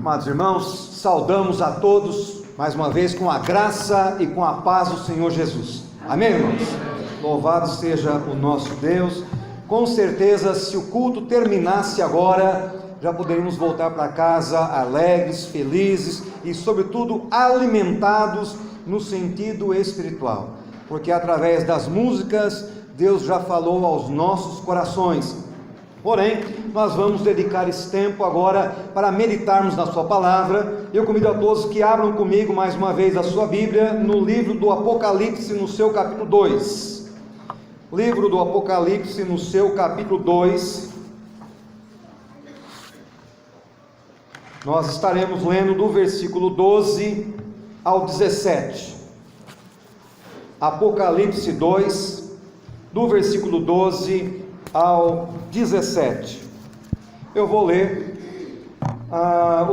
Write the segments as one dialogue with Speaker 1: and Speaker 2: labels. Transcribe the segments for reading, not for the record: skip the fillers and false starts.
Speaker 1: Amados irmãos, saudamos a todos, mais uma vez, com a graça e com a paz do Senhor Jesus. Amém, irmãos? Louvado seja o nosso Deus. Com certeza, se o culto terminasse agora, já poderíamos voltar para casa alegres, felizes e, sobretudo, alimentados no sentido espiritual. Porque através das músicas, Deus já falou aos nossos corações. Porém, nós vamos dedicar esse tempo agora para meditarmos na sua palavra. Eu convido a todos que abram comigo mais uma vez a sua Bíblia no livro do Apocalipse, no seu capítulo 2. Livro do Apocalipse, no seu capítulo 2. Nós estaremos lendo do versículo 12 ao 17. Apocalipse 2, do versículo 12 ao 17. Eu vou ler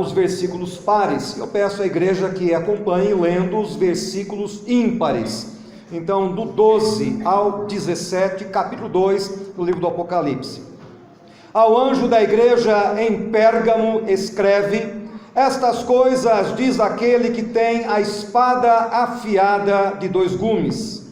Speaker 1: os versículos pares. Eu peço à igreja que acompanhe lendo os versículos ímpares. Então, do 12 ao 17, capítulo 2 do livro do Apocalipse. Ao anjo da igreja em Pérgamo escreve: estas coisas diz aquele que tem a espada afiada de dois gumes.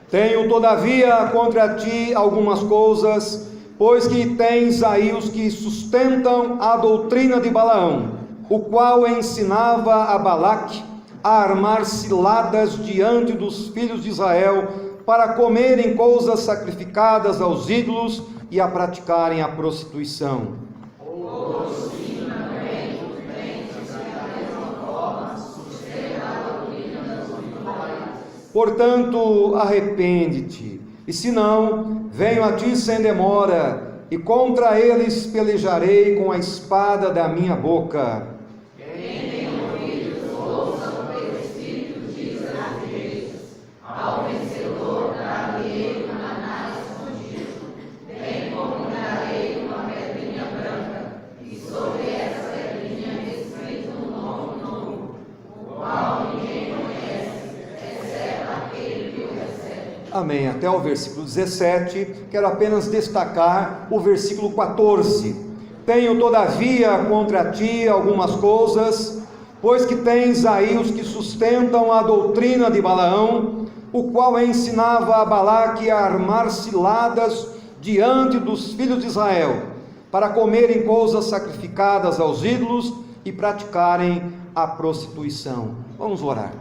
Speaker 1: Tenho todavia contra ti algumas coisas, pois que tens aí os que sustentam a doutrina de Balaão, o qual ensinava a Balaque a armar ciladas diante dos filhos de Israel, para comerem coisas sacrificadas aos ídolos e a praticarem a prostituição. Portanto, arrepende-te, e se não, venho a ti sem demora, e contra eles pelejarei com a espada da minha boca. Quem tem ouvidos, ouça o que o Espírito diz às igrejas. Ao vencedor dar-lhe-ei um maná escondido, bem como darei uma pedrinha branca, e sobre essa pedrinha escrito um nome novo, o qual ninguém conhece. Amém, até o versículo 17, quero apenas destacar o versículo 14. Tenho todavia contra ti algumas coisas, pois que tens aí os que sustentam a doutrina de Balaão, o qual ensinava a Balaque a armar ciladas diante dos filhos de Israel, para comerem coisas sacrificadas aos ídolos e praticarem a prostituição. Vamos orar.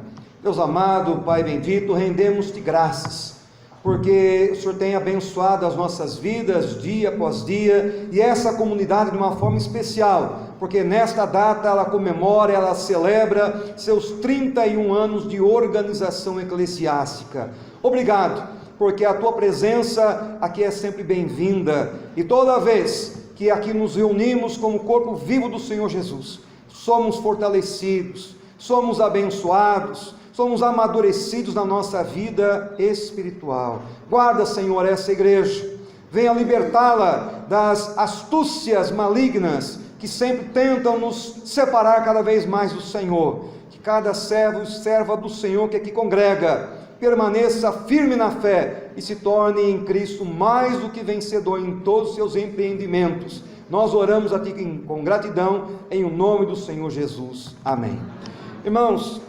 Speaker 1: Deus amado, Pai bendito, rendemos-te graças, porque o Senhor tem abençoado as nossas vidas dia após dia, e essa comunidade de uma forma especial, porque nesta data ela comemora, ela celebra seus 31 anos de organização eclesiástica. Obrigado, porque a tua presença aqui é sempre bem-vinda, e toda vez que aqui nos reunimos como corpo vivo do Senhor Jesus, somos fortalecidos, somos abençoados, somos amadurecidos na nossa vida espiritual. Guarda, Senhor, essa igreja, venha libertá-la das astúcias malignas que sempre tentam nos separar cada vez mais do Senhor. Que cada servo e serva do Senhor que aqui congrega permaneça firme na fé e se torne em Cristo mais do que vencedor em todos os seus empreendimentos. Nós oramos a Ti com gratidão, em o nome do Senhor Jesus. Amém. Irmãos,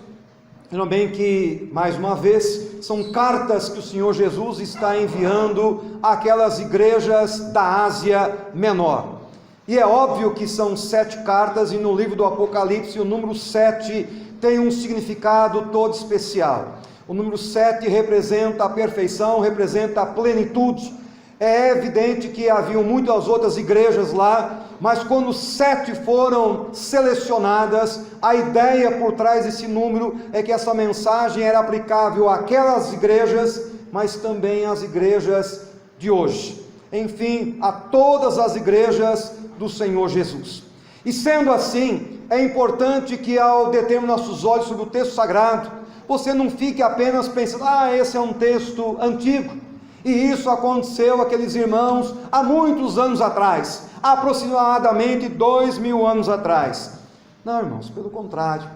Speaker 1: vejam bem que, mais uma vez, são cartas que o Senhor Jesus está enviando àquelas igrejas da Ásia Menor. E é óbvio que são 7 cartas, e no livro do Apocalipse o número 7 tem um significado todo especial. O número 7 representa a perfeição, representa a plenitude. É evidente que haviam muitas outras igrejas lá, mas quando 7 foram selecionadas, a ideia por trás desse número é que essa mensagem era aplicável àquelas igrejas, mas também às igrejas de hoje. Enfim, a todas as igrejas do Senhor Jesus. E sendo assim, é importante que ao determos nossos olhos sobre o texto sagrado, você não fique apenas pensando, esse é um texto antigo. E isso aconteceu, aqueles irmãos, há muitos anos atrás, aproximadamente 2000 anos atrás. Não, irmãos, pelo contrário,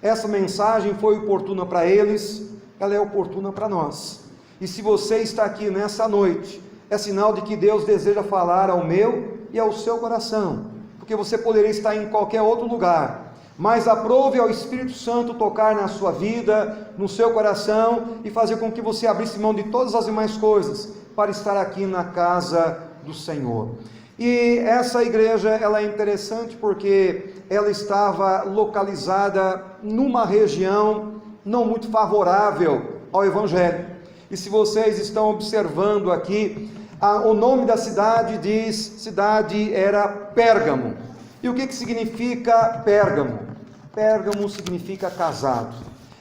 Speaker 1: essa mensagem foi oportuna para eles, ela é oportuna para nós. E se você está aqui nessa noite, é sinal de que Deus deseja falar ao meu e ao seu coração, porque você poderia estar em qualquer outro lugar, mas aprove ao Espírito Santo tocar na sua vida, no seu coração, e fazer com que você abrisse mão de todas as demais coisas, para estar aqui na casa do Senhor. E essa igreja, ela é interessante porque ela estava localizada numa região não muito favorável ao Evangelho. E se vocês estão observando aqui, o nome da cidade era Pérgamo. E o que significa Pérgamo? Pérgamo significa casado.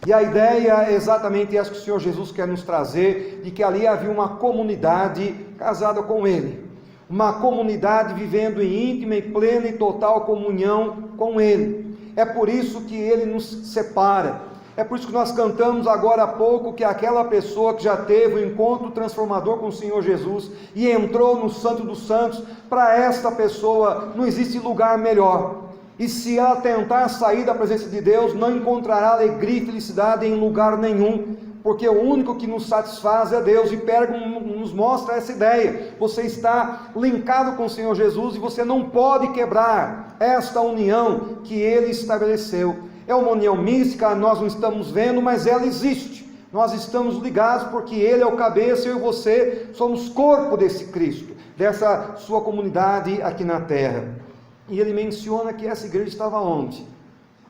Speaker 1: E a ideia é exatamente essa que o Senhor Jesus quer nos trazer, de que ali havia uma comunidade casada com Ele. Uma comunidade vivendo em íntima e plena e total comunhão com Ele. É por isso que Ele nos separa. É por isso que nós cantamos agora há pouco que aquela pessoa que já teve o encontro transformador com o Senhor Jesus e entrou no Santo dos Santos, para esta pessoa não existe lugar melhor. E se ela tentar sair da presença de Deus, não encontrará alegria e felicidade em lugar nenhum, porque o único que nos satisfaz é Deus. E Pérgamo nos mostra essa ideia: você está linkado com o Senhor Jesus e você não pode quebrar esta união que Ele estabeleceu. É uma união mística, nós não estamos vendo, mas ela existe. Nós estamos ligados porque Ele é o cabeça e eu e você somos corpo desse Cristo, dessa sua comunidade aqui na terra. E ele menciona que essa igreja estava onde?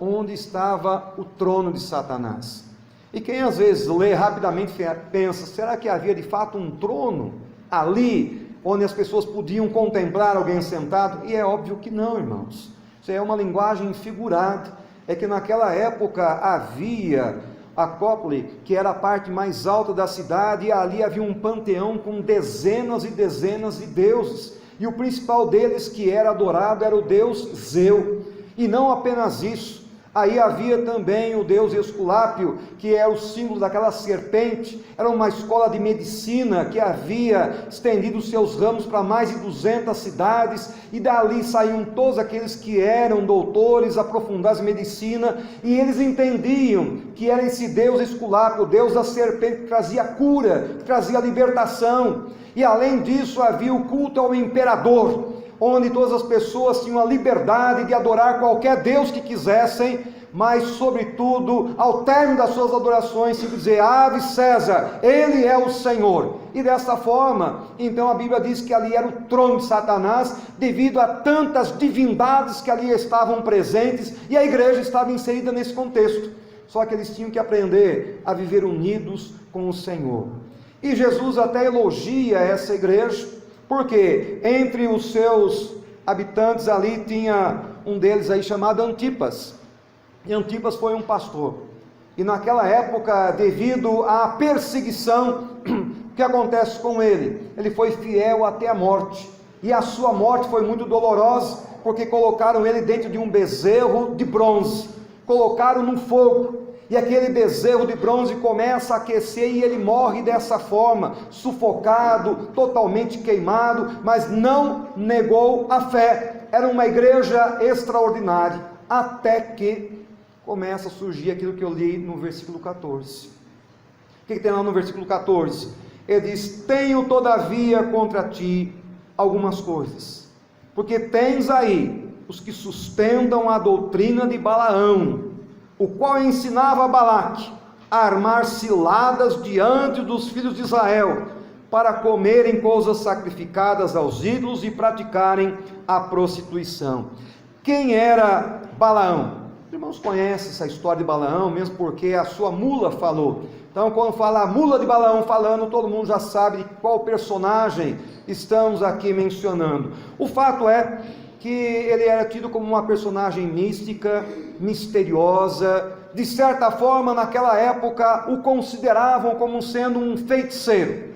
Speaker 1: Onde estava o trono de Satanás. E quem às vezes lê rapidamente pensa, será que havia de fato um trono ali, onde as pessoas podiam contemplar alguém sentado? E é óbvio que não, irmãos. Isso é uma linguagem figurada. É que naquela época havia a Acrópole, que era a parte mais alta da cidade, e ali havia um panteão com dezenas e dezenas de deuses, e o principal deles que era adorado era o deus Zeu. E não apenas isso, aí havia também o deus Esculápio, que era o símbolo daquela serpente. Era uma escola de medicina que havia estendido seus ramos para mais de 200 cidades, e dali saíam todos aqueles que eram doutores, aprofundados em medicina, e eles entendiam que era esse deus Esculápio, o deus da serpente, que trazia cura, que trazia libertação. E além disso havia o culto ao imperador, onde todas as pessoas tinham a liberdade de adorar qualquer Deus que quisessem, mas sobretudo, ao término das suas adorações, se dizer, Ave César, Ele é o Senhor. E dessa forma, então a Bíblia diz que ali era o trono de Satanás, devido a tantas divindades que ali estavam presentes, e a igreja estava inserida nesse contexto. Só que eles tinham que aprender a viver unidos com o Senhor. E Jesus até elogia essa igreja, porque entre os seus habitantes ali tinha um deles aí chamado Antipas. E Antipas foi um pastor. E naquela época, devido à perseguição, o que acontece com ele? Ele foi fiel até a morte. E a sua morte foi muito dolorosa, porque colocaram ele dentro de um bezerro de bronze. Colocaram no fogo. E aquele bezerro de bronze começa a aquecer e ele morre dessa forma, sufocado, totalmente queimado, mas não negou a fé. Era uma igreja extraordinária, até que começa a surgir aquilo que eu li no versículo 14. O que tem lá no versículo 14? Ele diz, tenho todavia contra ti algumas coisas, porque tens aí os que sustentam a doutrina de Balaão, o qual ensinava a Balaque a armar ciladas diante dos filhos de Israel, para comerem coisas sacrificadas aos ídolos e praticarem a prostituição. Quem era Balaão? Os irmãos conhecem essa história de Balaão, mesmo porque a sua mula falou. Então, quando fala a mula de Balaão falando, todo mundo já sabe de qual personagem estamos aqui mencionando. O fato é que ele era tido como uma personagem mística, misteriosa. De certa forma, naquela época, o consideravam como sendo um feiticeiro,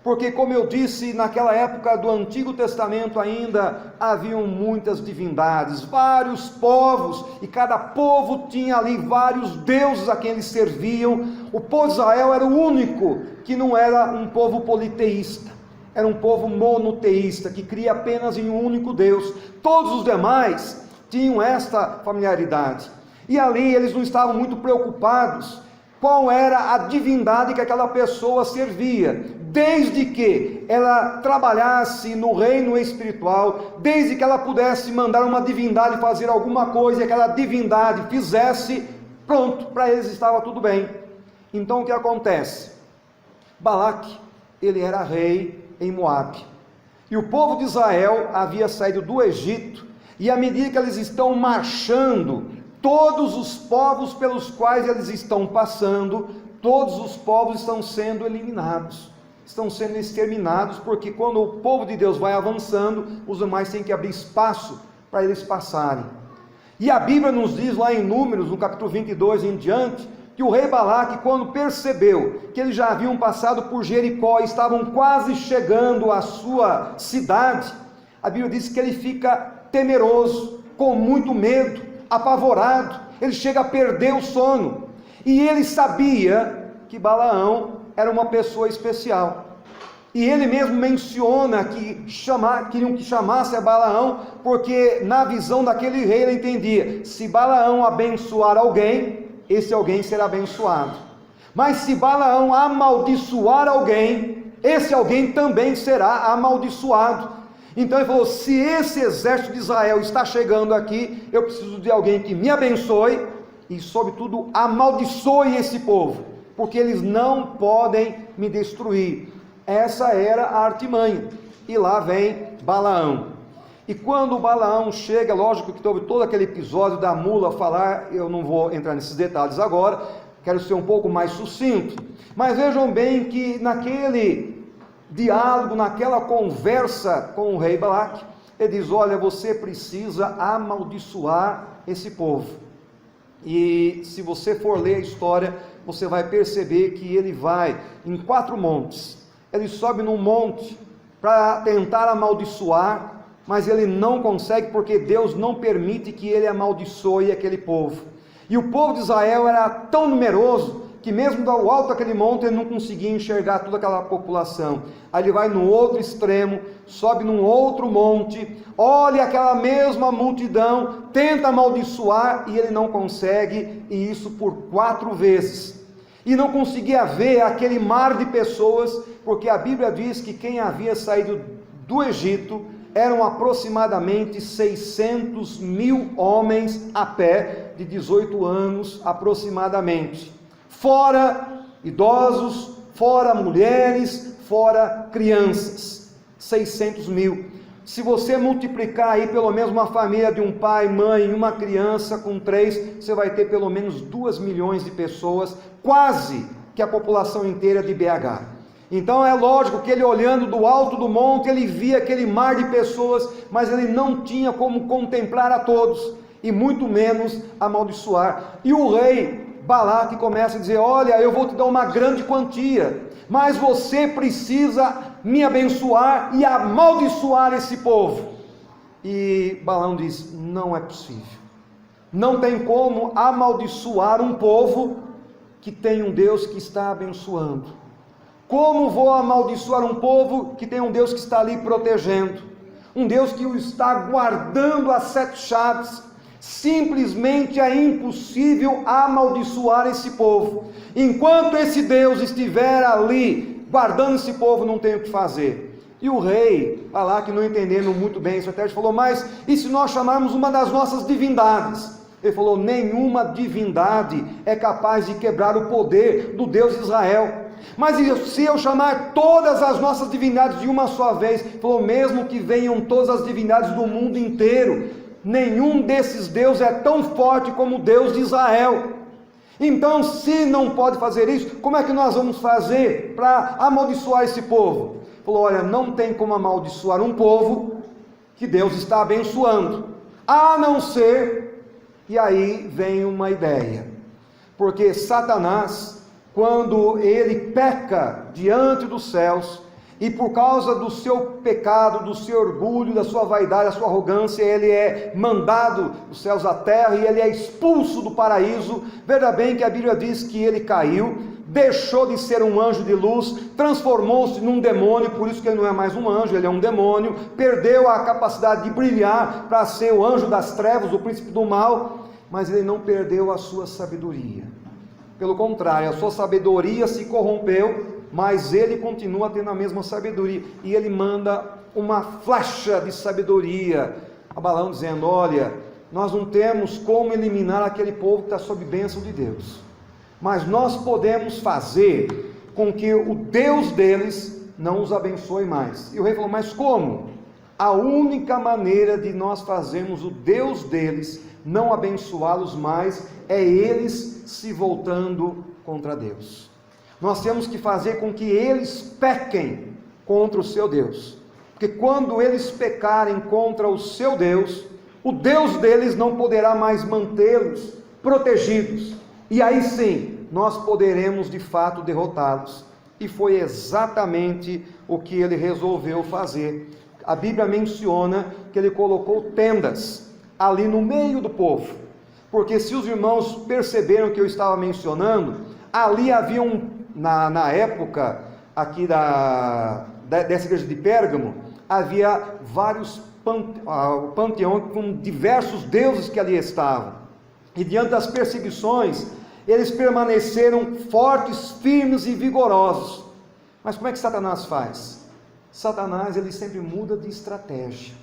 Speaker 1: porque, como eu disse, naquela época do Antigo Testamento ainda haviam muitas divindades, vários povos, e cada povo tinha ali vários deuses a quem eles serviam. O povo de Israel era o único que não era um povo politeísta, era um povo monoteísta, que cria apenas em um único Deus. Todos os demais tinham esta familiaridade, e ali eles não estavam muito preocupados qual era a divindade que aquela pessoa servia, desde que ela trabalhasse no reino espiritual, desde que ela pudesse mandar uma divindade fazer alguma coisa, e aquela divindade fizesse, pronto, para eles estava tudo bem. Então o que acontece? Balaque, ele era rei em Moabe, e o povo de Israel havia saído do Egito, e à medida que eles estão marchando, todos os povos pelos quais eles estão passando, todos os povos estão sendo eliminados, estão sendo exterminados, porque quando o povo de Deus vai avançando, os demais têm que abrir espaço para eles passarem. E a Bíblia nos diz lá em Números, no capítulo 22 em diante, que o rei Balaque, quando percebeu que eles já haviam passado por Jericó e estavam quase chegando à sua cidade, a Bíblia diz que ele fica temeroso, com muito medo, apavorado, ele chega a perder o sono, e ele sabia que Balaão era uma pessoa especial, e ele mesmo menciona que queriam que chamasse a Balaão, porque na visão daquele rei ele entendia, se Balaão abençoar alguém, esse alguém será abençoado, mas se Balaão amaldiçoar alguém, esse alguém também será amaldiçoado. Então ele falou, se esse exército de Israel está chegando aqui, eu preciso de alguém que me abençoe, e sobretudo amaldiçoe esse povo, porque eles não podem me destruir. Essa era a artimanha, e lá vem Balaão. E quando Balaão chega, lógico que houve todo aquele episódio da mula falar, eu não vou entrar nesses detalhes agora, quero ser um pouco mais sucinto, mas vejam bem que naquele diálogo, naquela conversa com o rei Balaque, ele diz, olha, você precisa amaldiçoar esse povo, e se você for ler a história, você vai perceber que ele vai em 4 montes, ele sobe num monte para tentar amaldiçoar, mas ele não consegue, porque Deus não permite que ele amaldiçoe aquele povo, e o povo de Israel era tão numeroso, que mesmo do alto daquele monte ele não conseguia enxergar toda aquela população. Aí ele vai no outro extremo, sobe num outro monte, olha aquela mesma multidão, tenta amaldiçoar e ele não consegue, e isso por 4 vezes. E não conseguia ver aquele mar de pessoas, porque a Bíblia diz que quem havia saído do Egito eram aproximadamente 600 mil homens a pé, de 18 anos aproximadamente. Fora idosos, fora mulheres, fora crianças, 600 mil. Se você multiplicar aí pelo menos uma família de um pai, mãe e uma criança com 3, você vai ter pelo menos 2 milhões de pessoas, quase que a população inteira de BH. Então é lógico que ele, olhando do alto do monte, ele via aquele mar de pessoas, mas ele não tinha como contemplar a todos, e muito menos amaldiçoar. E o rei Balaque começa a dizer, olha, eu vou te dar uma grande quantia, mas você precisa me abençoar e amaldiçoar esse povo. E Balaão diz, não é possível, não tem como amaldiçoar um povo que tem um Deus que está abençoando. Como vou amaldiçoar um povo que tem um Deus que está ali protegendo, um Deus que o está guardando as 7 chaves? Simplesmente é impossível amaldiçoar esse povo. Enquanto esse Deus estiver ali guardando esse povo, não tem o que fazer. E o rei Balaque, não entendendo muito bem a estratégia, falou, mas e se nós chamarmos uma das nossas divindades? Ele falou, nenhuma divindade é capaz de quebrar o poder do Deus de Israel. Mas se eu chamar todas as nossas divindades de uma só vez, ele falou, mesmo que venham todas as divindades do mundo inteiro, nenhum desses deuses é tão forte como o Deus de Israel. Então, se não pode fazer isso, como é que nós vamos fazer para amaldiçoar esse povo? Falou, olha, não tem como amaldiçoar um povo que Deus está abençoando, a não ser, e aí vem uma ideia, porque Satanás, quando ele peca diante dos céus, e por causa do seu pecado, do seu orgulho, da sua vaidade, da sua arrogância, ele é mandado dos céus à terra, e ele é expulso do paraíso. Veja bem que a Bíblia diz que ele caiu, deixou de ser um anjo de luz, transformou-se num demônio, por isso que ele não é mais um anjo, ele é um demônio, perdeu a capacidade de brilhar para ser o anjo das trevas, o príncipe do mal, mas ele não perdeu a sua sabedoria. Pelo contrário, a sua sabedoria se corrompeu, mas ele continua tendo a mesma sabedoria, e ele manda uma flecha de sabedoria a Balaão, dizendo: olha, nós não temos como eliminar aquele povo que está sob bênção de Deus, mas nós podemos fazer com que o Deus deles não os abençoe mais. E o rei falou: mas como? A única maneira de nós fazermos o Deus deles não abençoá-los mais é eles se voltando contra Deus. Nós temos que fazer com que eles pequem contra o seu Deus, porque quando eles pecarem contra o seu Deus, o Deus deles não poderá mais mantê-los protegidos, e aí sim nós poderemos de fato derrotá-los. E foi exatamente o que ele resolveu fazer. A Bíblia menciona que ele colocou tendas ali no meio do povo, porque se os irmãos perceberam que eu estava mencionando, ali havia na época aqui dessa igreja de Pérgamo, havia vários panteões com diversos deuses que ali estavam, e diante das perseguições, eles permaneceram fortes, firmes e vigorosos. Mas como é que Satanás faz? Satanás, ele sempre muda de estratégia,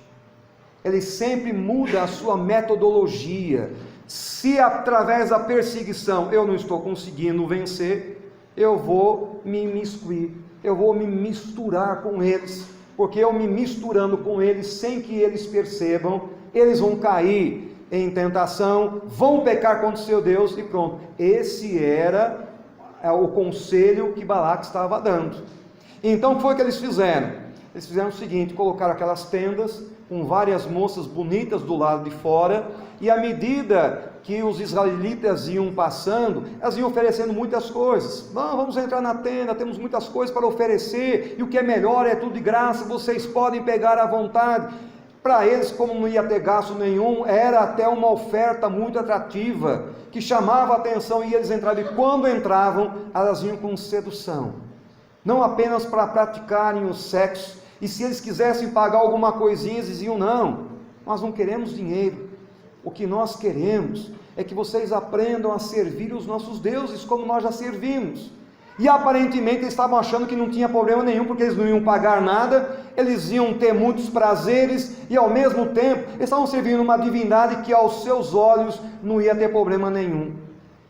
Speaker 1: ele sempre muda a sua metodologia. Se através da perseguição eu não estou conseguindo vencer, eu vou me imiscuir, eu vou me misturar com eles, porque eu me misturando com eles, sem que eles percebam, eles vão cair em tentação, vão pecar contra o seu Deus, e pronto. Esse era o conselho que Balaque estava dando. Então foi o que eles fizeram. Eles fizeram o seguinte: colocaram aquelas tendas com várias moças bonitas do lado de fora, e à medida que os israelitas iam passando, elas iam oferecendo muitas coisas. Vamos entrar na tenda, temos muitas coisas para oferecer, e o que é melhor é tudo de graça, vocês podem pegar à vontade. Para eles, como não ia ter gasto nenhum, era até uma oferta muito atrativa, que chamava a atenção, e eles entravam, e quando entravam, elas iam com sedução, não apenas para praticarem o sexo, e se eles quisessem pagar alguma coisinha, eles diziam: não, nós não queremos dinheiro, o que nós queremos é que vocês aprendam a servir os nossos deuses, como nós já servimos. E aparentemente eles estavam achando que não tinha problema nenhum, porque eles não iam pagar nada, eles iam ter muitos prazeres, e ao mesmo tempo, eles estavam servindo uma divindade que aos seus olhos não ia ter problema nenhum.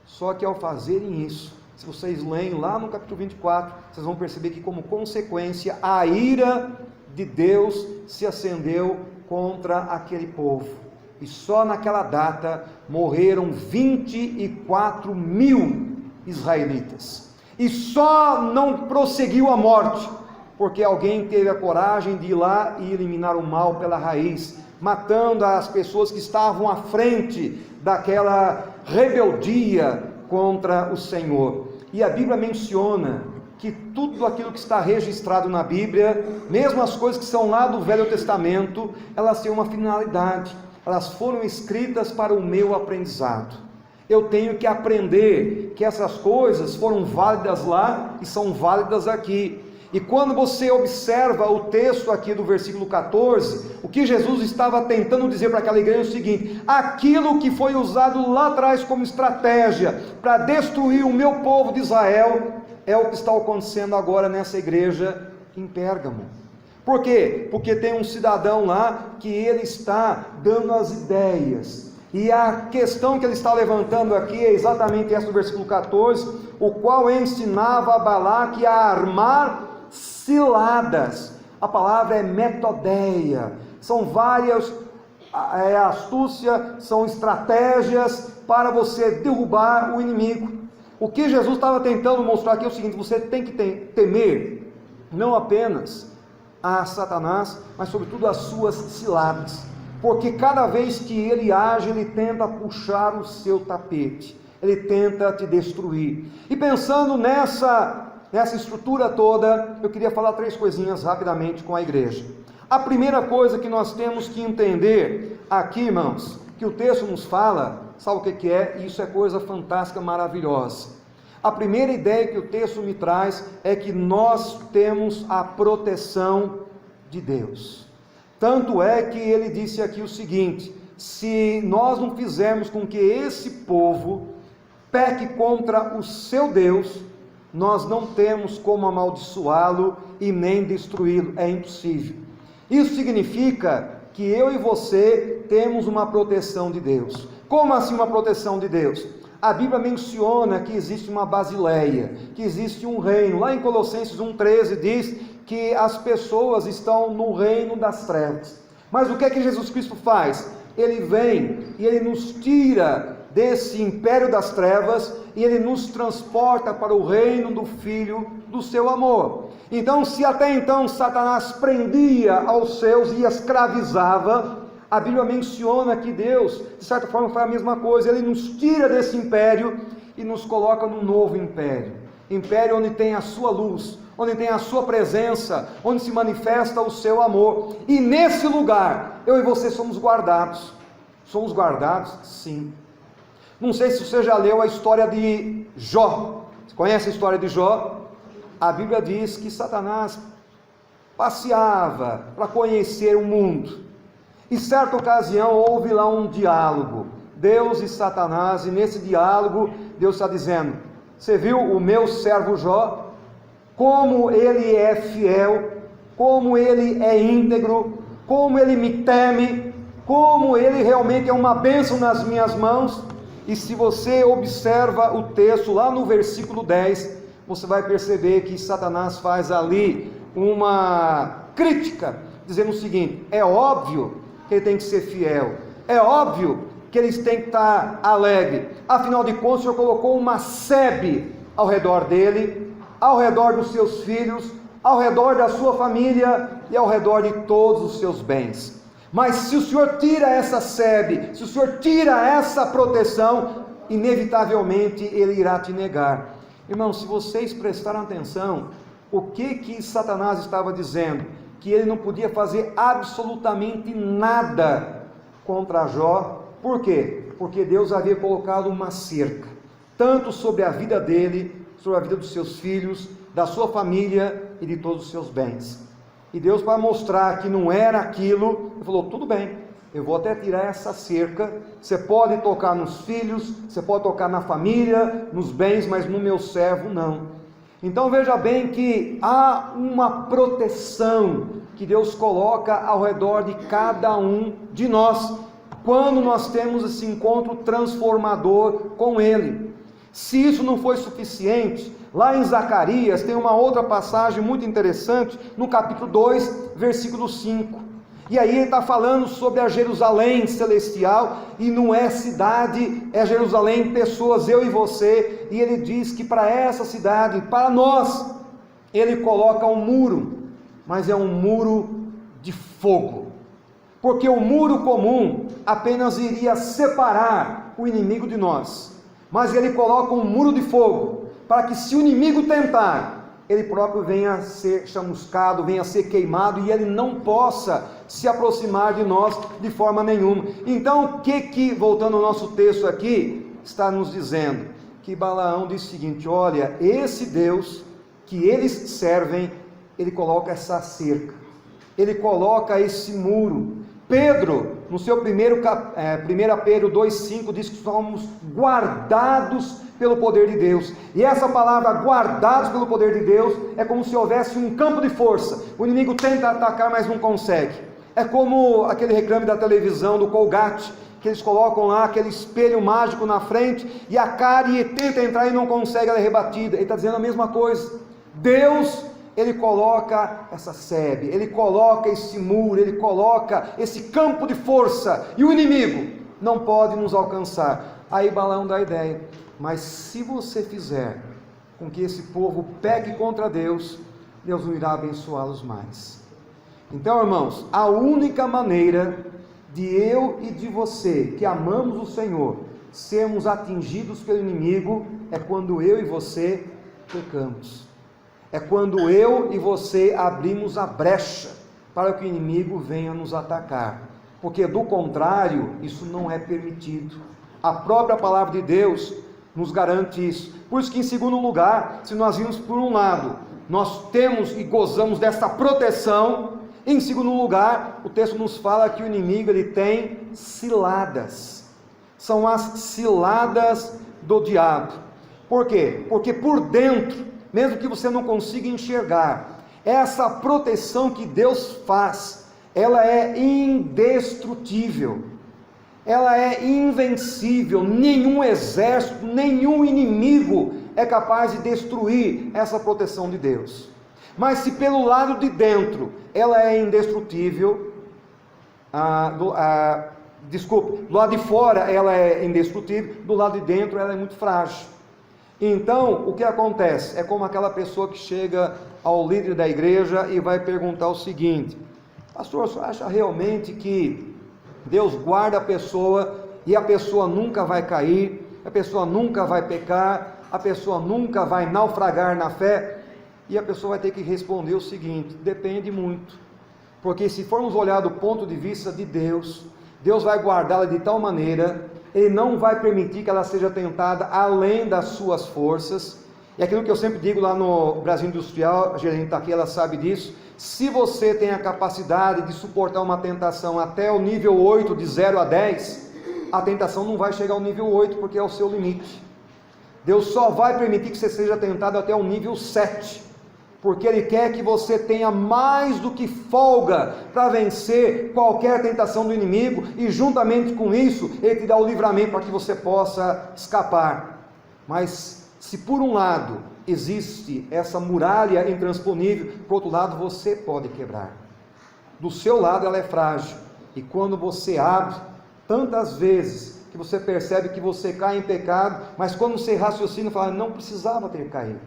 Speaker 1: Só que ao fazerem isso, se vocês leem lá no capítulo 24, vocês vão perceber que como consequência, a ira de Deus se acendeu contra aquele povo, e só naquela data morreram 24 mil israelitas, e só não prosseguiu a morte, porque alguém teve a coragem de ir lá e eliminar o mal pela raiz, matando as pessoas que estavam à frente daquela rebeldia contra o Senhor. E a Bíblia menciona que tudo aquilo que está registrado na Bíblia, mesmo as coisas que são lá do Velho Testamento, elas têm uma finalidade, elas foram escritas para o meu aprendizado. Eu tenho que aprender que essas coisas foram válidas lá e são válidas aqui. E quando você observa o texto aqui do versículo 14, o que Jesus estava tentando dizer para aquela igreja é o seguinte: aquilo que foi usado lá atrás como estratégia para destruir o meu povo de Israel, é o que está acontecendo agora nessa igreja em Pérgamo. Por quê? Porque tem um cidadão lá que ele está dando as ideias, e a questão que ele está levantando aqui é exatamente essa do versículo 14, o qual ensinava a Balaque a armar ciladas. A palavra é metodeia, são várias, astúcia, são estratégias para você derrubar o inimigo. O que Jesus estava tentando mostrar aqui é o seguinte: você tem que temer não apenas a Satanás, mas sobretudo as suas ciladas, porque cada vez que ele age, ele tenta puxar o seu tapete, ele tenta te destruir. E pensando nessa estrutura toda, eu queria falar 3 coisinhas rapidamente com a igreja. A primeira coisa que nós temos que entender aqui, irmãos, que o texto nos fala, sabe o que é? Isso é coisa fantástica, maravilhosa. A primeira ideia que o texto me traz é que nós temos a proteção de Deus. Tanto é que ele disse aqui o seguinte: se nós não fizermos com que esse povo peque contra o seu Deus, nós não temos como amaldiçoá-lo e nem destruí-lo, é impossível. Isso significa que eu e você temos uma proteção de Deus. Como assim uma proteção de Deus? A Bíblia menciona que existe uma Basileia, que existe um reino. Lá em Colossenses 1,13 diz que as pessoas estão no reino das trevas. Mas o que é que Jesus Cristo faz? Ele vem e ele nos tira desse império das trevas e ele nos transporta para o reino do Filho do seu amor. Então, se até então Satanás prendia aos seus e escravizava, a Bíblia menciona que Deus, de certa forma, faz a mesma coisa. Ele nos tira desse império e nos coloca num novo império. Império onde tem a sua luz, onde tem a sua presença, onde se manifesta o seu amor. E nesse lugar, eu e você somos guardados. Somos guardados? Sim. Não sei se você já leu a história de Jó. Você conhece a história de Jó? A Bíblia diz que Satanás passeava para conhecer o mundo. Em certa ocasião houve lá um diálogo, Deus e Satanás, e nesse diálogo Deus está dizendo: você viu o meu servo Jó? Como ele é fiel, como ele é íntegro, como ele me teme, como ele realmente é uma bênção nas minhas mãos. E se você observa o texto lá no versículo 10, você vai perceber que Satanás faz ali uma crítica, dizendo o seguinte: é óbvio que ele tem que ser fiel, é óbvio que eles têm que estar alegre, afinal de contas o Senhor colocou uma sebe ao redor dele, ao redor dos seus filhos, ao redor da sua família e ao redor de todos os seus bens. Mas se o Senhor tira essa sebe, se o Senhor tira essa proteção, inevitavelmente ele irá te negar. Irmão, se vocês prestaram atenção, o que Satanás estava dizendo? Que ele não podia fazer absolutamente nada contra Jó. Por quê? Porque Deus havia colocado uma cerca, tanto sobre a vida dele, sobre a vida dos seus filhos, da sua família e de todos os seus bens. E Deus, para mostrar que não era aquilo, ele falou: tudo bem, eu vou até tirar essa cerca, você pode tocar nos filhos, você pode tocar na família, nos bens, mas no meu servo não. Então veja bem que há uma proteção que Deus coloca ao redor de cada um de nós, quando nós temos esse encontro transformador com Ele. Se isso não foi suficiente, lá em Zacarias tem uma outra passagem muito interessante, no capítulo 2, versículo 5. E aí ele está falando sobre a Jerusalém celestial, e não é cidade, é Jerusalém, pessoas, eu e você, e ele diz que para essa cidade, para nós, ele coloca um muro, mas é um muro de fogo, porque o muro comum apenas iria separar o inimigo de nós, mas ele coloca um muro de fogo, para que se o inimigo tentar, ele próprio venha a ser chamuscado, venha a ser queimado, e ele não possa se aproximar de nós de forma nenhuma. Então o que voltando ao nosso texto aqui, está nos dizendo? Que Balaão diz o seguinte: olha, esse Deus que eles servem, ele coloca essa cerca, ele coloca esse muro. Pedro, no seu 1 Pedro 2,5, diz que somos guardados pelo poder de Deus. E essa palavra guardados pelo poder de Deus é como se houvesse um campo de força. O inimigo tenta atacar, mas não consegue. É como aquele reclame da televisão do Colgate, que eles colocam lá aquele espelho mágico na frente, e a cárie tenta entrar e não consegue, ela é rebatida. Ele está dizendo a mesma coisa. Deus, ele coloca essa sebe, ele coloca esse muro, ele coloca esse campo de força, e o inimigo não pode nos alcançar. Aí Balaão dá a ideia: mas se você fizer com que esse povo peque contra Deus, Deus não irá abençoá-los mais. Então, irmãos, a única maneira de eu e de você, que amamos o Senhor, sermos atingidos pelo inimigo, é quando eu e você pecamos. É quando eu e você abrimos a brecha para que o inimigo venha nos atacar, porque do contrário, isso não é permitido. A própria palavra de Deus nos garante isso. Por isso que, em segundo lugar, se nós vimos por um lado, nós temos e gozamos dessa proteção. Em segundo lugar, o texto nos fala que o inimigo ele tem ciladas. São as ciladas do diabo. Por quê? Porque por dentro, mesmo que você não consiga enxergar, essa proteção que Deus faz, ela é indestrutível. Ela é invencível. Nenhum exército, nenhum inimigo é capaz de destruir essa proteção de Deus. Mas se pelo lado de dentro ela é indestrutível, do lado de fora ela é indestrutível, do lado de dentro ela é muito frágil. Então, o que acontece? É como aquela pessoa que chega ao líder da igreja e vai perguntar o seguinte: pastor, você acha realmente que Deus guarda a pessoa e a pessoa nunca vai cair, a pessoa nunca vai pecar, a pessoa nunca vai naufragar na fé? E a pessoa vai ter que responder o seguinte: depende muito, porque se formos olhar do ponto de vista de Deus, Deus vai guardá-la de tal maneira, Ele não vai permitir que ela seja tentada além das suas forças. E aquilo que eu sempre digo lá no Brasil Industrial, a gerente está aqui, ela sabe disso: se você tem a capacidade de suportar uma tentação até o nível 8, de 0 a 10, a tentação não vai chegar ao nível 8, porque é o seu limite. Deus só vai permitir que você seja tentado até o nível 7, porque Ele quer que você tenha mais do que folga para vencer qualquer tentação do inimigo, e juntamente com isso, Ele te dá o livramento para que você possa escapar. Mas se por um lado existe essa muralha intransponível, por outro lado você pode quebrar. Do seu lado ela é frágil, e quando você abre, tantas vezes que você percebe que você cai em pecado, mas quando você raciocina, fala: não precisava ter caído,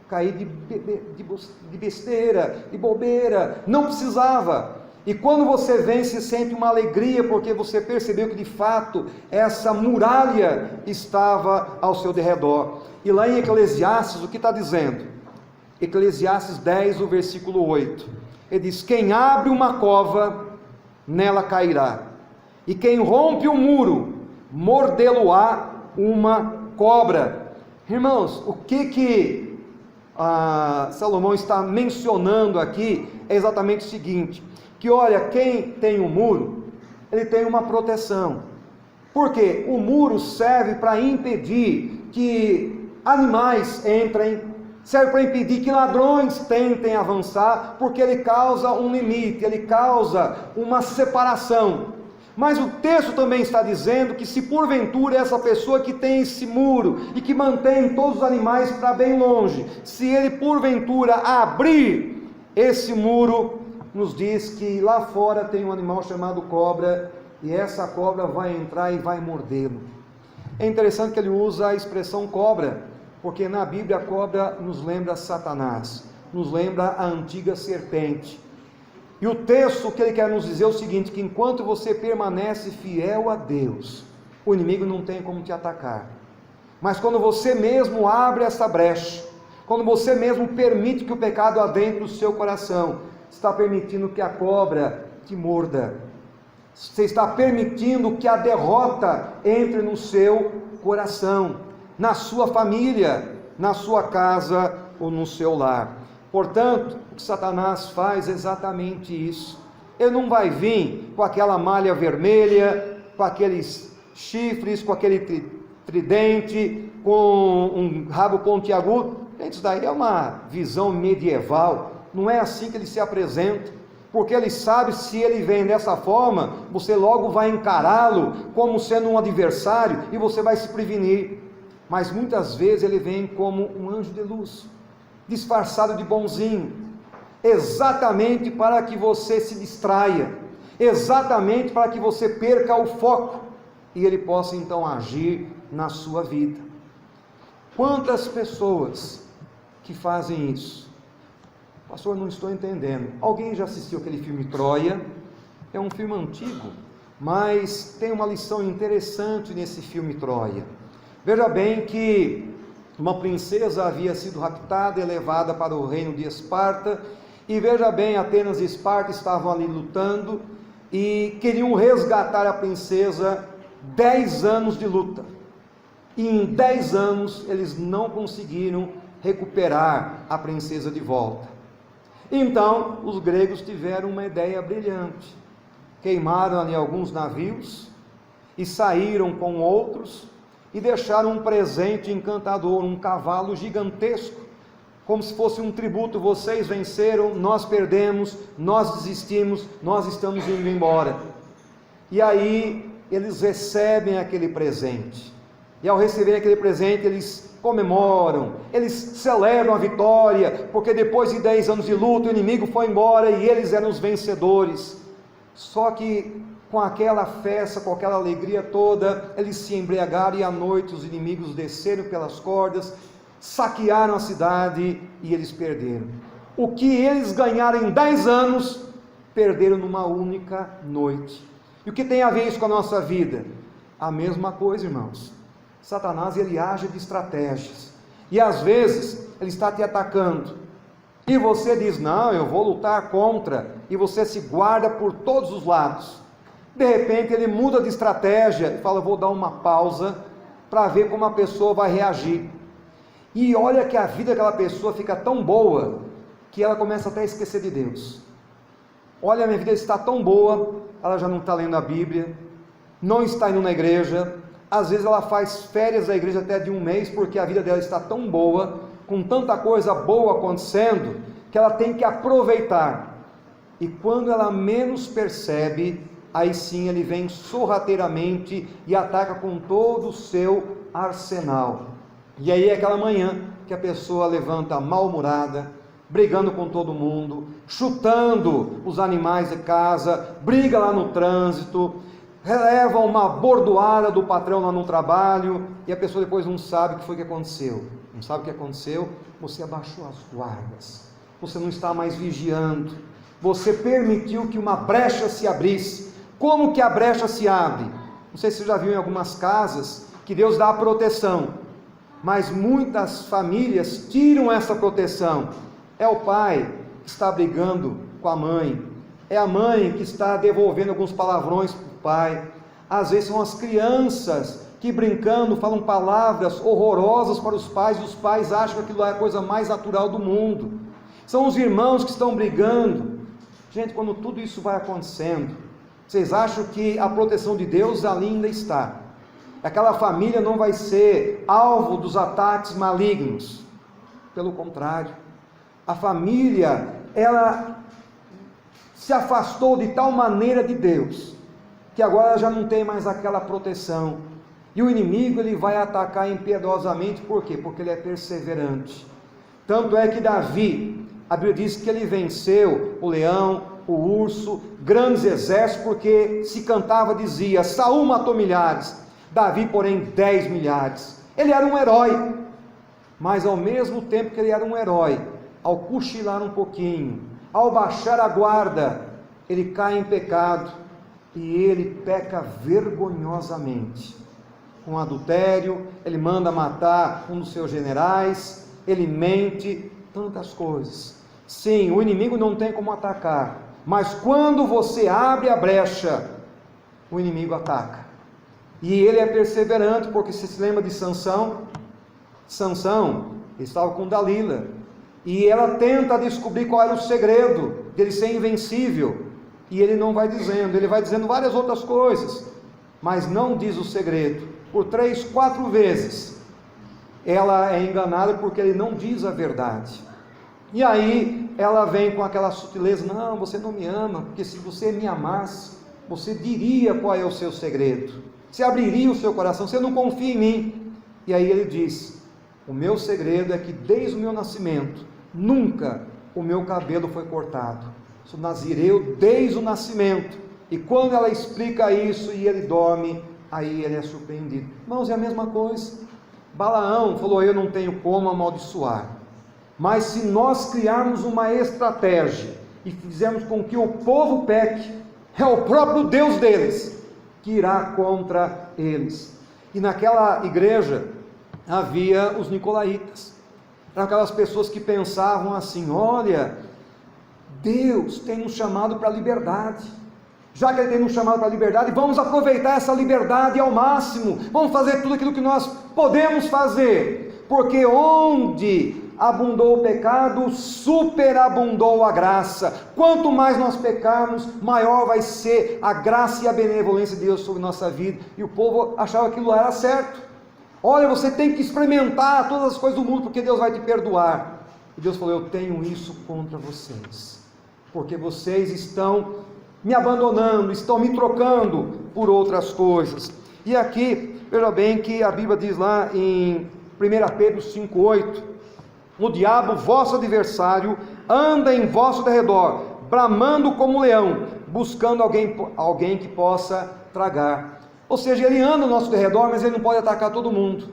Speaker 1: caí de besteira, de bobeira, não precisava. E quando você vence, sente uma alegria, porque você percebeu que de fato essa muralha estava ao seu derredor. E lá em Eclesiastes, o que está dizendo? Eclesiastes 10, o versículo 8, ele diz: quem abre uma cova, nela cairá, e quem rompe o muro, mordê-lo-á uma cobra. Irmãos, o que Salomão está mencionando aqui é exatamente o seguinte: que olha, quem tem um muro, ele tem uma proteção. Por quê? O muro serve para impedir que animais entrem, serve para impedir que ladrões tentem avançar, porque ele causa um limite, ele causa uma separação. Mas o texto também está dizendo que se porventura essa pessoa que tem esse muro e que mantém todos os animais para bem longe, se ele porventura abrir esse muro, nos diz que lá fora tem um animal chamado cobra, e essa cobra vai entrar e vai mordê-lo. É interessante que ele usa a expressão cobra, porque na Bíblia a cobra nos lembra Satanás, nos lembra a antiga serpente. E o texto que ele quer nos dizer é o seguinte: que enquanto você permanece fiel a Deus, o inimigo não tem como te atacar. Mas quando você mesmo abre essa brecha, quando você mesmo permite que o pecado adentre o seu coração, está permitindo que a cobra te morda. Você está permitindo que a derrota entre no seu coração, na sua família, na sua casa ou no seu lar. Portanto, o que Satanás faz é exatamente isso. Ele não vai vir com aquela malha vermelha, com aqueles chifres, com aquele tridente, com um rabo pontiagudo. Isso daí é uma visão medieval. Não é assim que ele se apresenta, porque ele sabe, se ele vem dessa forma, você logo vai encará-lo como sendo um adversário e você vai se prevenir. Mas muitas vezes ele vem como um anjo de luz, disfarçado de bonzinho, exatamente para que você se distraia, exatamente para que você perca o foco, e ele possa então agir na sua vida. Quantas pessoas que fazem isso? Pastor, não estou entendendo. Alguém já assistiu aquele filme Troia? É um filme antigo, mas tem uma lição interessante nesse filme Troia. Veja bem que uma princesa havia sido raptada e levada para o reino de Esparta, e veja bem, Atenas e Esparta estavam ali lutando, e queriam resgatar a princesa. 10 anos de luta, E em 10 anos eles não conseguiram recuperar a princesa de volta. Então os gregos tiveram uma ideia brilhante. Queimaram ali alguns navios e saíram com outros e deixaram um presente encantador, um cavalo gigantesco, como se fosse um tributo: vocês venceram, nós perdemos, nós desistimos, nós estamos indo embora. E aí eles recebem aquele presente, e ao receber aquele presente eles comemoram, eles celebram a vitória, porque depois de 10 anos de luta o inimigo foi embora e eles eram os vencedores. Só que com aquela festa, com aquela alegria toda, eles se embriagaram, e à noite os inimigos desceram pelas cordas, saquearam a cidade e eles perderam. O que eles ganharam em 10 anos, perderam numa única noite. E o que tem a ver isso com a nossa vida? A mesma coisa, irmãos. Satanás, ele age de estratégias, e às vezes ele está te atacando, e você diz: não, eu vou lutar contra, e você se guarda por todos os lados. De repente ele muda de estratégia e fala: vou dar uma pausa para ver como a pessoa vai reagir. E olha que a vida daquela pessoa fica tão boa que ela começa até a esquecer de Deus. Olha, a minha vida está tão boa, ela já não está lendo a Bíblia, não está indo na igreja. Às vezes ela faz férias da igreja até de 1 mês, porque a vida dela está tão boa, com tanta coisa boa acontecendo, que ela tem que aproveitar. E quando ela menos percebe, aí sim ele vem sorrateiramente e ataca com todo o seu arsenal. E aí é aquela manhã que a pessoa levanta mal-humorada, brigando com todo mundo, chutando os animais de casa, briga lá no trânsito, releva uma bordoada do patrão lá no trabalho, e a pessoa depois não sabe o que foi que aconteceu. Não sabe o que aconteceu? Você abaixou as guardas, você não está mais vigiando, você permitiu que uma brecha se abrisse. Como que a brecha se abre? Não sei se você já viu em algumas casas que Deus dá a proteção, mas muitas famílias tiram essa proteção. É o pai que está brigando com a mãe, é a mãe que está devolvendo alguns palavrões para o pai, às vezes são as crianças que, brincando, falam palavras horrorosas para os pais, e os pais acham que aquilo é a coisa mais natural do mundo. São os irmãos que estão brigando. Gente, quando tudo isso vai acontecendo, vocês acham que a proteção de Deus ali ainda está? Aquela família não vai ser alvo dos ataques malignos. Pelo contrário, a família, ela se afastou de tal maneira de Deus, que agora já não tem mais aquela proteção, e o inimigo ele vai atacar impiedosamente. Por quê? Porque ele é perseverante. Tanto é que Davi, a Bíblia diz que ele venceu o leão, o urso, grandes exércitos, porque se cantava, dizia: Saul matou milhares, Davi porém 10 milhares. Ele era um herói, mas ao mesmo tempo que ele era um herói, ao cochilar um pouquinho, ao baixar a guarda, ele cai em pecado, e ele peca vergonhosamente, com adultério, ele manda matar um dos seus generais, ele mente, tantas coisas. Sim, o inimigo não tem como atacar, mas quando você abre a brecha, o inimigo ataca, e ele é perseverante, porque você se lembra de Sansão? Sansão estava com Dalila, e ela tenta descobrir qual era o segredo dele ser invencível, e ele não vai dizendo, ele vai dizendo várias outras coisas, mas não diz o segredo. Por 3, 4 vezes ela é enganada, porque ele não diz a verdade. E aí ela vem com aquela sutileza: não, você não me ama, porque se você me amasse, você diria qual é o seu segredo, você abriria o seu coração, você não confia em mim. E aí ele diz: o meu segredo é que desde o meu nascimento, nunca o meu cabelo foi cortado, sou nazireu desde o nascimento. E quando ela explica isso e ele dorme, aí ele é surpreendido. Irmãos, é a mesma coisa. Balaão falou: eu não tenho como amaldiçoar, mas se nós criarmos uma estratégia e fizermos com que o povo peque, é o próprio Deus deles que irá contra eles. E naquela igreja havia os nicolaítas, eram aquelas pessoas que pensavam assim: olha, Deus tem nos chamado para a liberdade, Já que Ele tem nos chamado para a liberdade, vamos aproveitar essa liberdade ao máximo, vamos fazer tudo aquilo que nós podemos fazer, porque onde abundou o pecado, superabundou a graça. Quanto mais nós pecarmos, maior vai ser a graça e a benevolência de Deus sobre nossa vida. E o povo achava que aquilo era certo. Olha, você tem que experimentar todas as coisas do mundo, porque Deus vai te perdoar. E Deus falou: eu tenho isso contra vocês, porque vocês estão me abandonando, estão me trocando por outras coisas. E aqui, veja bem que a Bíblia diz lá em 1 Pedro 5,8: o diabo, vosso adversário, anda em vosso derredor, bramando como um leão, buscando alguém que possa tragar. Ou seja, ele anda ao nosso derredor, mas ele não pode atacar todo mundo.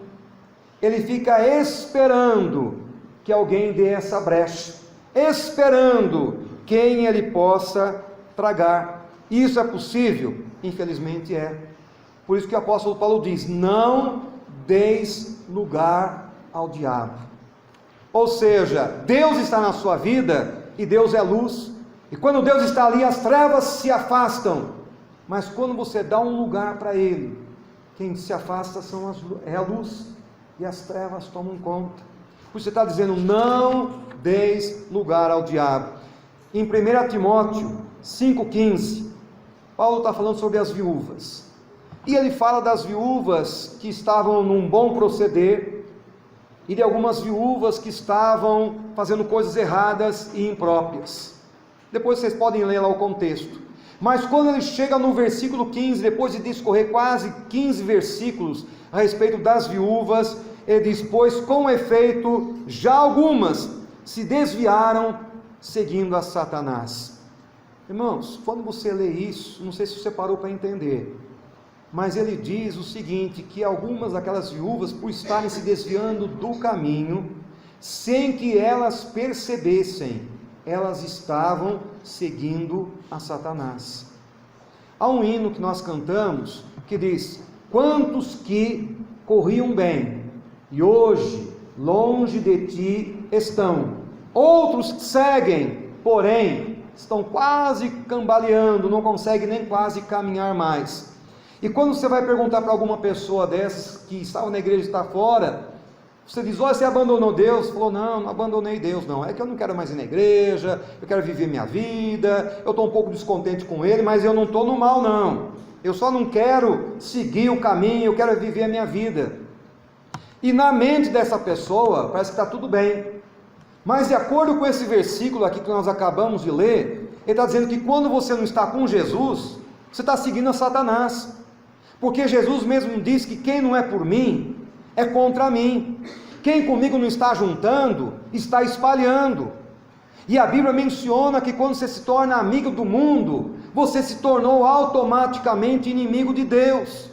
Speaker 1: Ele fica esperando que alguém dê essa brecha, esperando quem ele possa tragar. Isso é possível? Infelizmente é. Por isso que o apóstolo Paulo diz: não deis lugar ao diabo. Ou seja, Deus está na sua vida e Deus é luz, e quando Deus está ali, as trevas se afastam. Mas quando você dá um lugar para Ele, quem se afasta é a luz, e as trevas tomam conta. Por isso você está dizendo: não deis lugar ao diabo. Em 1 Timóteo 5,15, Paulo está falando sobre as viúvas, e ele fala das viúvas que estavam num bom proceder, e de algumas viúvas que estavam fazendo coisas erradas e impróprias. Depois vocês podem ler lá o contexto. Mas quando ele chega no versículo 15, depois de discorrer quase 15 versículos a respeito das viúvas, ele diz: pois com efeito já algumas se desviaram seguindo a Satanás. Irmãos, quando você lê isso, não sei se você parou para entender, mas ele diz o seguinte, que algumas daquelas viúvas, por estarem se desviando do caminho, sem que elas percebessem, elas estavam seguindo a Satanás. Há um hino que nós cantamos, que diz: quantos que corriam bem, e hoje longe de ti estão, outros que seguem, porém, estão quase cambaleando, não conseguem nem quase caminhar mais. E quando você vai perguntar para alguma pessoa dessas, que estava na igreja e está fora, você diz: olha, você abandonou Deus? Falou: não abandonei Deus não, é que eu não quero mais ir na igreja, eu quero viver minha vida, eu estou um pouco descontente com Ele, mas eu não estou no mal não, eu só não quero seguir o caminho, eu quero viver a minha vida. E na mente dessa pessoa, parece que está tudo bem, mas de acordo com esse versículo aqui que nós acabamos de ler, ele está dizendo que quando você não está com Jesus, você está seguindo a Satanás, porque Jesus mesmo diz que quem não é por mim, é contra mim, quem comigo não está juntando, está espalhando. E a Bíblia menciona que quando você se torna amigo do mundo, você se tornou automaticamente inimigo de Deus.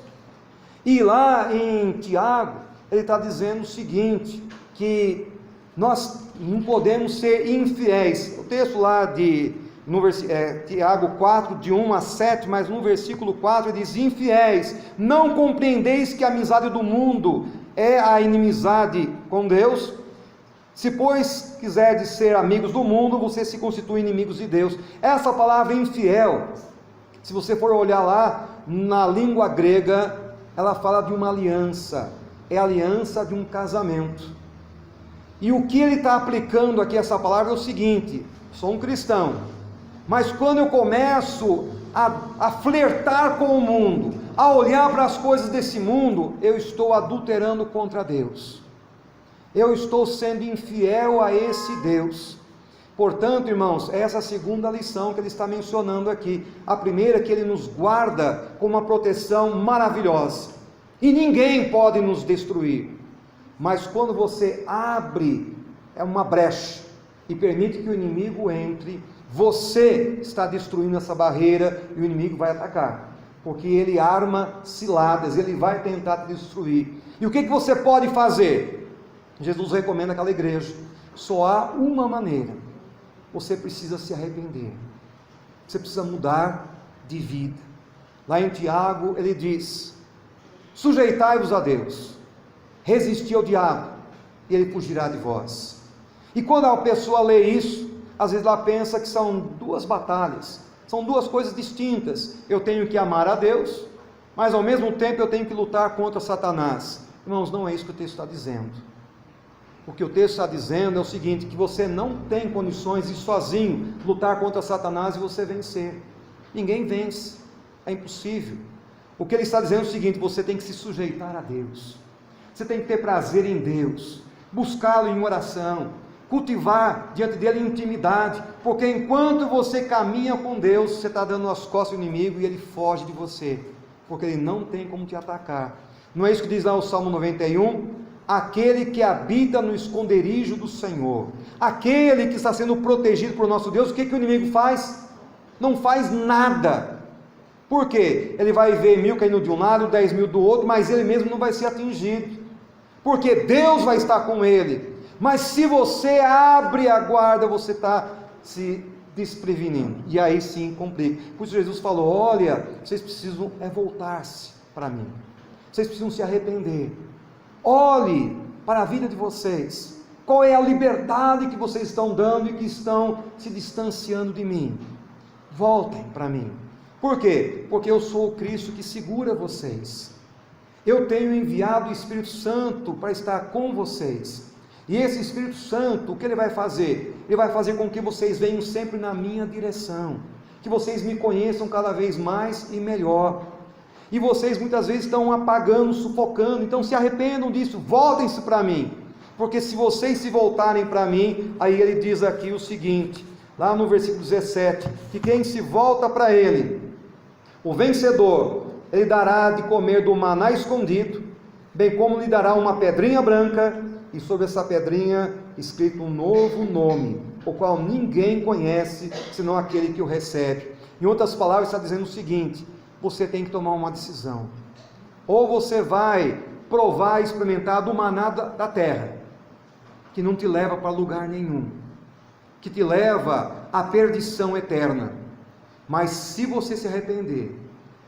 Speaker 1: E lá em Tiago, ele está dizendo o seguinte, que nós não podemos ser infiéis. O texto lá de Tiago 4, de 1 a 7, mas no versículo 4 ele diz: infiéis, não compreendeis que a amizade do mundo é a inimizade com Deus? Se pois quiserdes ser amigos do mundo, vocês se constituem inimigos de Deus. Essa palavra infiel, se você for olhar lá na língua grega, ela fala de uma aliança, é a aliança de um casamento. E o que ele está aplicando aqui, essa palavra, é o seguinte: sou um cristão, mas quando eu começo a flertar com o mundo, a olhar para as coisas desse mundo, eu estou adulterando contra Deus, eu estou sendo infiel a esse Deus. Portanto, irmãos, essa é a segunda lição que ele está mencionando aqui. A primeira é que ele nos guarda com uma proteção maravilhosa, e ninguém pode nos destruir. Mas quando você abre uma brecha e permite que o inimigo entre, você está destruindo essa barreira e o inimigo vai atacar, porque ele arma ciladas, ele vai tentar te destruir. E o que você pode fazer? Jesus recomenda àquela igreja: só há uma maneira, você precisa se arrepender, você precisa mudar de vida. Lá em Tiago ele diz: sujeitai-vos a Deus, resisti ao diabo, e ele fugirá de vós. E quando a pessoa lê isso, às vezes ela pensa que são duas batalhas, São duas coisas distintas. Eu tenho que amar a Deus, mas ao mesmo tempo eu tenho que lutar contra Satanás. Irmãos, não é isso que o texto está dizendo. O que o texto está dizendo é o seguinte, que você não tem condições de sozinho lutar contra Satanás e você vencer. Ninguém vence, é impossível. O que ele está dizendo é o seguinte, você tem que se sujeitar a Deus. Você tem que ter prazer em Deus, buscá-lo em oração, cultivar diante dele intimidade, porque enquanto você caminha com Deus, você está dando as costas ao inimigo e ele foge de você, porque ele não tem como te atacar. Não é isso que diz lá o Salmo 91? Aquele que habita no esconderijo do Senhor, aquele que está sendo protegido por nosso Deus, o que o inimigo faz? Não faz nada. Por quê? Ele vai ver 1000 caindo de um lado, 10.000 do outro, mas ele mesmo não vai ser atingido, porque Deus vai estar com ele. Mas se você abre a guarda, você está se desprevenindo, e aí sim complica. Por isso Jesus falou, olha, vocês precisam voltar-se para mim, vocês precisam se arrepender, olhe para a vida de vocês, qual é a liberdade que vocês estão dando e que estão se distanciando de mim, voltem para mim. Por quê? Porque eu sou o Cristo que segura vocês, eu tenho enviado o Espírito Santo para estar com vocês, e esse Espírito Santo, o que ele vai fazer? Ele vai fazer com que vocês venham sempre na minha direção, que vocês me conheçam cada vez mais e melhor, e vocês muitas vezes estão apagando, sufocando, então se arrependam disso, voltem-se para mim, porque se vocês se voltarem para mim, aí ele diz aqui o seguinte, lá no versículo 17, que quem se volta para ele, o vencedor, ele dará de comer do maná escondido, bem como lhe dará uma pedrinha branca, e sobre essa pedrinha escrito um novo nome, o qual ninguém conhece, senão aquele que o recebe. Em outras palavras, está dizendo o seguinte, você tem que tomar uma decisão, ou você vai provar e experimentar do maná da terra, que não te leva para lugar nenhum, que te leva à perdição eterna, mas se você se arrepender,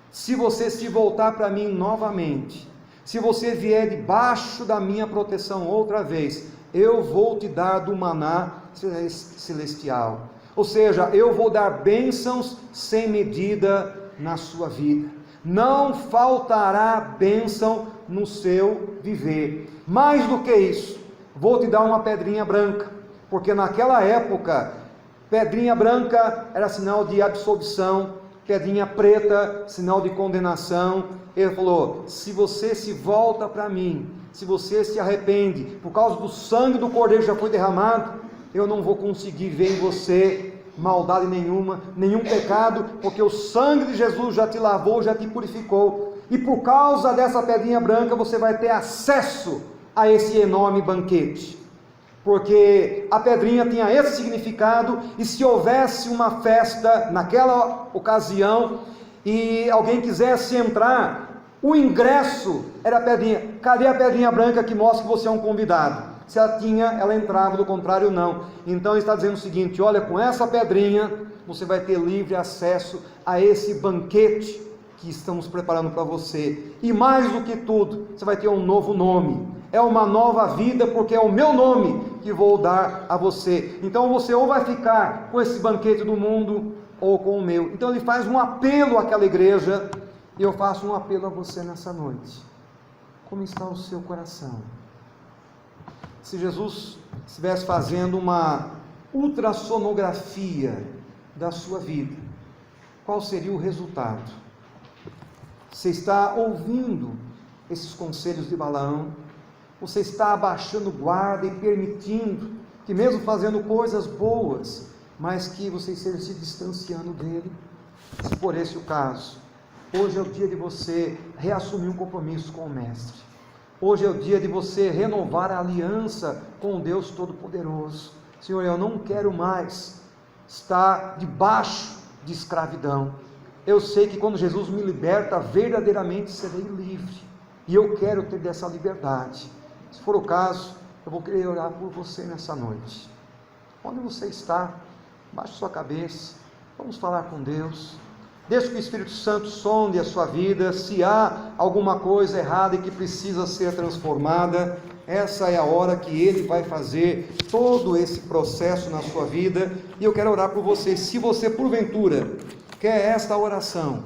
Speaker 1: se você se voltar para mim novamente, se você vier debaixo da minha proteção outra vez, eu vou te dar do maná celestial, ou seja, eu vou dar bênçãos sem medida na sua vida, não faltará bênção no seu viver. Mais do que isso, vou te dar uma pedrinha branca, porque naquela época, pedrinha branca era sinal de absolvição, pedrinha preta, sinal de condenação. Ele falou, se você se volta para mim, se você se arrepende, por causa do sangue do Cordeiro que já foi derramado, eu não vou conseguir ver em você maldade nenhuma, nenhum pecado, porque o sangue de Jesus já te lavou, já te purificou, e por causa dessa pedrinha branca, você vai ter acesso a esse enorme banquete, porque a pedrinha tinha esse significado, e se houvesse uma festa naquela ocasião, e alguém quisesse entrar, o ingresso era a pedrinha. Cadê a pedrinha branca que mostra que você é um convidado? Se ela tinha, ela entrava, do contrário não. Então ele está dizendo o seguinte, olha, com essa pedrinha, você vai ter livre acesso a esse banquete que estamos preparando para você, e mais do que tudo, você vai ter um novo nome, é uma nova vida, porque é o meu nome que vou dar a você. Então você ou vai ficar com esse banquete do mundo, ou com o meu. Então ele faz um apelo àquela igreja, e eu faço um apelo a você nessa noite. Como está o seu coração? Se Jesus estivesse fazendo uma ultrassonografia da sua vida, qual seria o resultado? Você está ouvindo esses conselhos de Balaão? Você está abaixando guarda e permitindo que, mesmo fazendo coisas boas, mas que você esteja se distanciando dele? Se for esse o caso, hoje é o dia de você reassumir um compromisso com o Mestre. Hoje é o dia de você renovar a aliança com o Deus Todo-Poderoso. Senhor, eu não quero mais estar debaixo de escravidão. Eu sei que quando Jesus me liberta, verdadeiramente serei livre, e eu quero ter dessa liberdade. Se for o caso, eu vou querer orar por você nessa noite. Onde você está? Baixe sua cabeça, vamos falar com Deus. Deixe que o Espírito Santo sonde a sua vida, se há alguma coisa errada e que precisa ser transformada, essa é a hora que Ele vai fazer todo esse processo na sua vida. E eu quero orar por você. Se você porventura quer esta oração,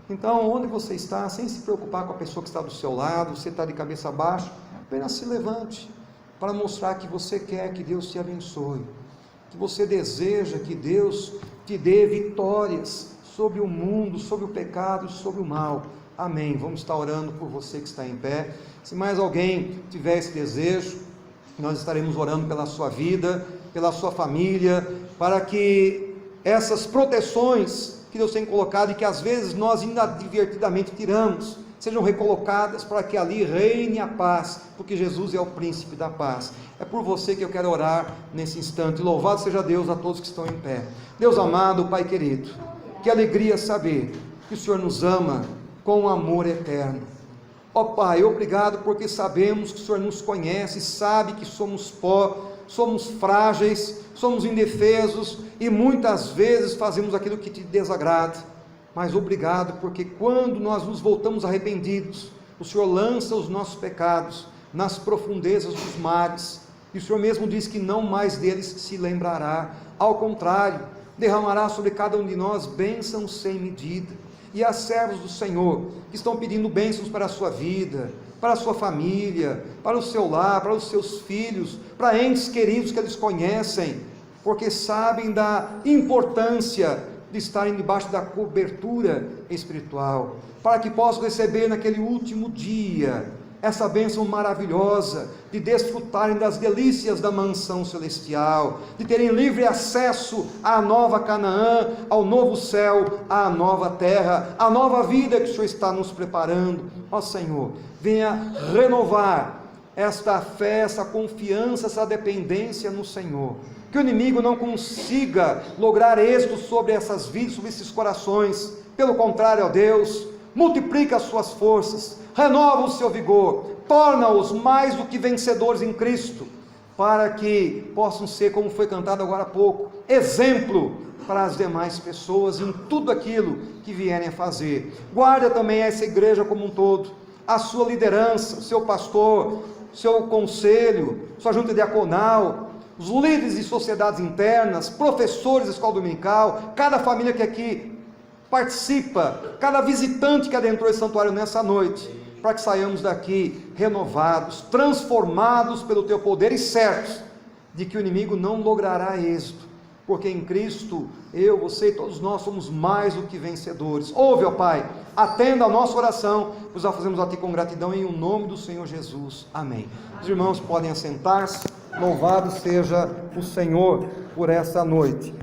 Speaker 1: então onde você está, sem se preocupar com a pessoa que está do seu lado, você está de cabeça baixa, apenas se levante para mostrar que você quer que Deus te abençoe, que você deseja que Deus te dê vitórias sobre o mundo, sobre o pecado, sobre o mal. Amém. Vamos estar orando por você que está em pé. Se mais alguém tiver esse desejo, nós estaremos orando pela sua vida, pela sua família, para que essas proteções que Deus tem colocado e que às vezes nós inadvertidamente tiramos, sejam recolocadas para que ali reine a paz, porque Jesus é o príncipe da paz. É por você que eu quero orar nesse instante. Louvado seja Deus a todos que estão em pé. Deus amado, Pai querido, que alegria saber que o Senhor nos ama com um amor eterno. Ó Pai, obrigado porque sabemos que o Senhor nos conhece, sabe que somos pó, somos frágeis, somos indefesos e muitas vezes fazemos aquilo que te desagrada. Mas obrigado porque quando nós nos voltamos arrependidos, o Senhor lança os nossos pecados nas profundezas dos mares, e o Senhor mesmo diz que não mais deles se lembrará. Ao contrário, derramará sobre cada um de nós bênçãos sem medida. E há servos do Senhor que estão pedindo bênçãos para a sua vida, para a sua família, para o seu lar, para os seus filhos, para entes queridos que eles conhecem, porque sabem da importância de estarem debaixo da cobertura espiritual, para que possam receber naquele último dia essa bênção maravilhosa de desfrutarem das delícias da mansão celestial, de terem livre acesso à nova Canaã, ao novo céu, à nova terra, à nova vida que o Senhor está nos preparando. Ó Senhor, venha renovar esta fé, essa confiança, essa dependência no Senhor, que o inimigo não consiga lograr êxito sobre essas vidas, sobre esses corações. Pelo contrário, ó Deus, multiplica as suas forças, renova o seu vigor, torna-os mais do que vencedores em Cristo, para que possam ser, como foi cantado agora há pouco, exemplo para as demais pessoas em tudo aquilo que vierem a fazer. Guarda também essa igreja como um todo, a sua liderança, seu pastor, seu conselho, sua junta diaconal, os líderes de sociedades internas, professores da escola dominical, cada família que aqui participa, cada visitante que adentrou esse santuário nessa noite, para que saiamos daqui renovados, transformados pelo teu poder e certos de que o inimigo não logrará êxito, porque em Cristo, eu, você e todos nós somos mais do que vencedores. Ouve, ó Pai, atenda a nossa oração, pois a fazemos a Ti com gratidão em o nome do Senhor Jesus. Amém. Os irmãos podem assentar-se. Louvado seja o Senhor por essa noite.